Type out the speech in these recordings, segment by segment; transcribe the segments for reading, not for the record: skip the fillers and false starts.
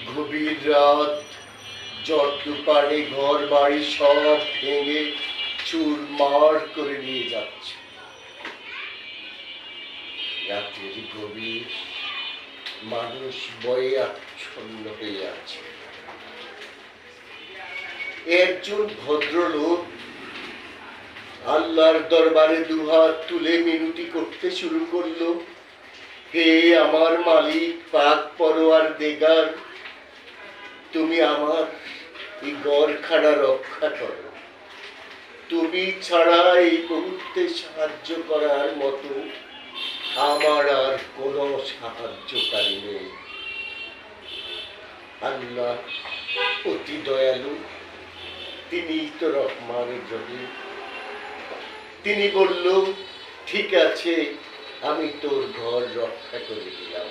গভীর রাত, ঝড় তুফানে ঘর বাড়ি সব ভেঙে চুরমার করে নিয়ে যাচ্ছে। রাতের গভীর, মানুষ ভয়ে আচ্ছন্ন হয়ে আছে। একজন ভদ্রলোক আল্লাহর দরবারে দুহাত তুলে মিনতি করতে শুরু করলো, হে আমার মালিক পাক পরওয়ারদিগার, তুমি আমার এই ঘরখানা রক্ষা করো। তুমি ছাড়া এই মুহূর্তে সাহায্য করার মতো আমার আর কোনো সাহায্যকারী নেই। আল্লাহ অতি দয়ালু, তিনি তো রহমান রহিম। তিনি বলল, ঠিক আছে, আমি তোর ঘর রক্ষা করে দিলাম।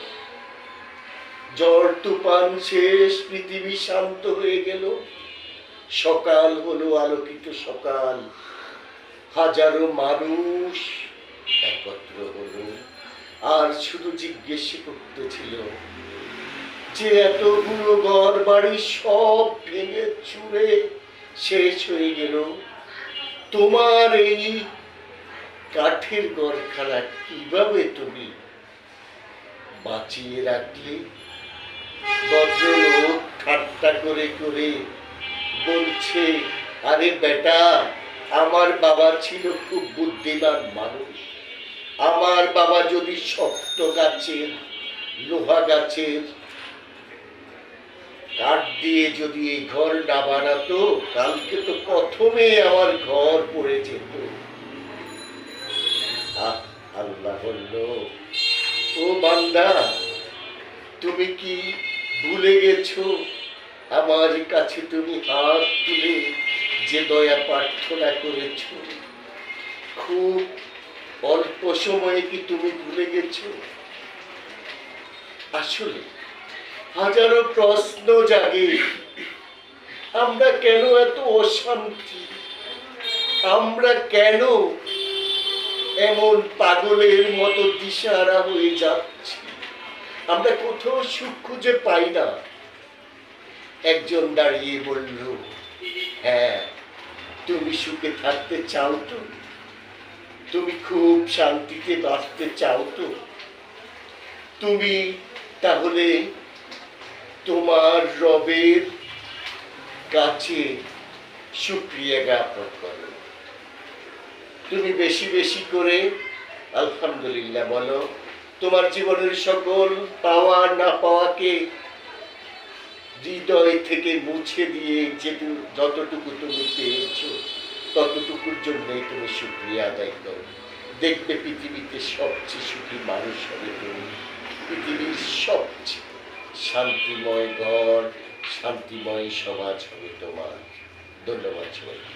ঝড় তুফান শেষ, পৃথিবী শান্ত হয়ে গেল। সকাল হলো, আলোকিত সকাল। হাজারো মানুষ একত্র হলো, আর শুধু জিজ্ঞেস করতেছিল যে এতগুলো ঘর বাড়ি সব ভেঙে চুরে শেষ হয়ে গেল, তোমার এই কাঠের ঘরখানা কিভাবে তুমি বাঁচিয়ে রাখলে? ভদ্রলোক ঠাট্টা করে করে বলছে, আরে বেটা, আমার বাবা ছিল খুব বুদ্ধিমান মানুষ। আমার বাবা যদি শক্ত গাছের, লোহা গাছের কাঠ দিয়ে যদি এই ঘর না বানাতো, কালকে তো প্রথমে আমার ঘর পড়ে যেত। আল্লাহ বলল, ও বান্দা, তুমি কি ভুলে গেছো আমার কাছে তুমি হাত তুলে যে দয়া প্রার্থনা করেছ? খুব অল্প সময়ে কি তুমি ভুলে গেছো? আসলে হাজারো প্রশ্ন জাগে, আমরা কেন এত অশান্তি? আমরা কেন এমন পাগলের মতো দিশাহারা হয়ে যাচ্ছি? আমরা কোথাও সুখ খুঁজে পাই না। একজন দাঁড়িয়ে বলল, হ্যাঁ, তুমি সুখে থাকতে চাও তো? তুমি খুব শান্তিতে বাঁচতে চাও তো? তুমি তাহলে তোমার রবের কাছে শুকরিয়া জ্ঞাপন করো। তুমি বেশি বেশি করে আলহামদুলিল্লাহ বলো। তোমার জীবনের সকল পাওয়া না পাওয়াকে হৃদয় থেকে মুছে দিয়ে যতটুকু তুমি পেয়েছো ততটুকুর জন্যই তুমি শুকরিয়া আদায় করো। দেখবে পৃথিবীতে সবচেয়ে সুখী মানুষ হবে তুমি। পৃথিবীর সবচেয়ে শান্তিময় ঘর, শান্তিময় সমাজ হবে তোমার। ধন্যবাদ সবাইকে।